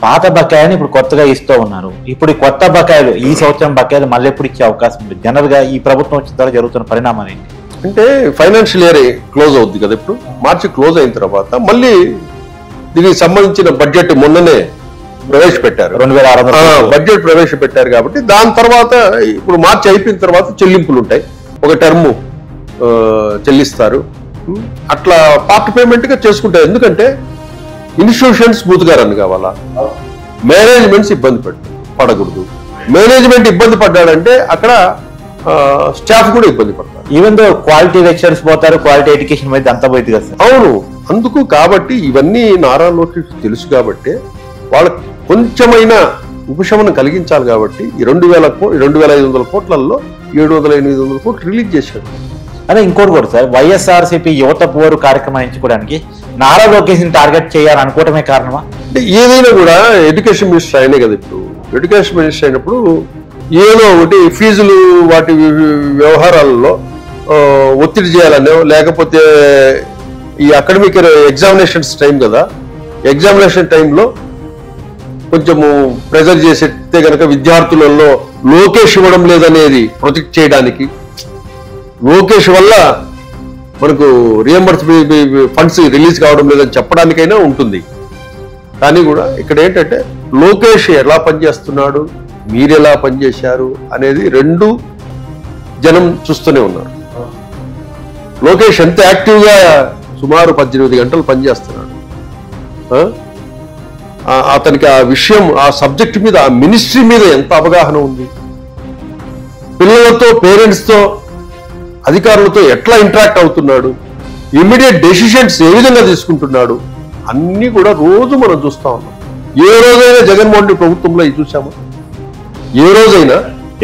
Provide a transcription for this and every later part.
పాత బకాయిని ఇప్పుడు కొత్తగా ఇస్తూ ఉన్నారు. ఇప్పుడు ఈ కొత్త బకాయిలు ఈ సంవత్సరం బకాయిలు మళ్ళీ ఎప్పుడు ఇచ్చే అవకాశం ఉంది? జనరల్ గా ఈ ప్రభుత్వం వచ్చిన తర్వాత జరుగుతున్న పరిణామాలు ఏంటి అంటే ఫైనాన్షియల్ ఇయర్ క్లోజ్ అవుద్ది కదా, ఇప్పుడు మార్చి క్లోజ్ అయిన తర్వాత మళ్ళీ దీనికి సంబంధించిన బడ్జెట్ మొన్ననే ప్రవేశపెట్టారు, 2600 బడ్జెట్ ప్రవేశపెట్టారు. కాబట్టి దాని తర్వాత ఇప్పుడు మార్చి అయిపోయిన తర్వాత చెల్లింపులు ఉంటాయి, ఒక టర్మ్ చెల్లిస్తారు. అట్లా పార్ట్ పేమెంట్ గా చేసుకుంటారు. ఎందుకంటే ఇన్స్టిట్యూషన్స్ స్మూత్ గా రన్ కావాలా, మేనేజ్మెంట్స్ ఇబ్బంది పడకూడదు. మేనేజ్మెంట్ ఇబ్బంది పడ్డాడంటే అక్కడ స్టాఫ్ కూడా ఇబ్బంది పడతారు. ఈవెన్ దో క్వాలిటీ లెక్చర్స్ పోతారు, క్వాలిటీ ఎడ్యుకేషన్ మీద అంతా పోయింది కదా సార్. అవును, అందుకు కాబట్టి ఇవన్నీ నారా లోకేష్ తెలుసు కాబట్టి వాళ్ళకి కొంచెమైనా ఉపశమనం కలిగించాలి. కాబట్టి ఈ 2,500 కోట్లలో 700-800 కోట్లు రిలీజ్ చేశాడు. అదే ఇంకోటి కూడా సార్, వైఎస్ఆర్సీపీ యువత పోరు కార్యక్రమం ఎంచుకోవడానికి నారా లోకేష్ ని టార్గెట్ చేయాలనుకోవటమే కారణమా? అంటే ఏదైనా కూడా ఎడ్యుకేషన్ మినిస్టర్ అయినే కదా, ఇప్పుడు ఎడ్యుకేషన్ మినిస్టర్ అయినప్పుడు ఏదో ఒకటి ఫీజులు వాటి వ్యవహారాలలో ఒత్తిడి చేయాలనే, లేకపోతే ఈ అకాడమిక్ ఎగ్జామినేషన్స్ టైం కదా, ఎగ్జామినేషన్ టైంలో కొంచెము ప్రెజర్ చేసేస్తే కనుక విద్యార్థులలో లోకేష్ ఇవ్వడం లేదనేది ప్రొటెక్ట్ చేయడానికి, లోకేష్ వల్ల మనకు రియంబర్స్ ఫండ్స్ రిలీజ్ కావడం లేదని చెప్పడానికైనా ఉంటుంది. కానీ కూడా ఇక్కడ ఏంటంటే లోకేష్ ఎలా పనిచేస్తున్నాడు, మీరు ఎలా పనిచేశారు అనేది రెండు జనం చూస్తూనే ఉన్నారు. లోకేష్ ఎంత యాక్టివ్గా సుమారు 18 గంటలు పనిచేస్తున్నాడు. అతనికి ఆ విషయం, ఆ సబ్జెక్ట్ మీద, ఆ మినిస్ట్రీ మీద ఎంత అవగాహన ఉంది, పిల్లలతో, పేరెంట్స్తో, అధికారులతో ఎట్లా ఇంటరాక్ట్ అవుతున్నాడు, ఇమ్మీడియట్ డెసిషన్స్ ఏ విధంగా తీసుకుంటున్నాడు, అన్ని కూడా రోజు మనం చూస్తా ఉన్నాం. ఏ రోజైనా జగన్మోహన్ రెడ్డి ప్రభుత్వంలో ఇది చూసామా? ఏ రోజైనా?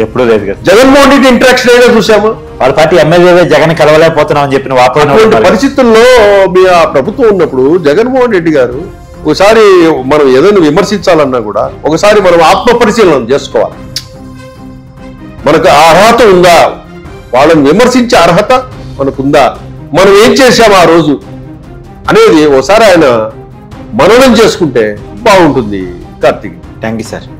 ఎప్పుడూ లేదు కదా. జగన్మోహన్ రెడ్డి ఇంటరాక్షన్ అయినా చూసామా? వాళ్ళ పార్టీ ఎమ్మెల్యే జగన్ కలవలేకపోతున్నాం అని చెప్పిన అటువంటి పరిస్థితుల్లో మీ ఆ ప్రభుత్వం ఉన్నప్పుడు జగన్మోహన్ రెడ్డి గారు ఒకసారి మనం ఏదైనా విమర్శించాలన్నా కూడా ఒకసారి మనం ఆత్మ పరిశీలన చేసుకోవాలి. మనకు ఆ అర్హత ఉందా, వాళ్ళని విమర్శించే అర్హత మనకుందా, మనం ఏం చేశాము ఆ రోజు అనేది ఒకసారి ఆయన మననం చేసుకుంటే బాగుంటుంది. Karthik, thank you sir.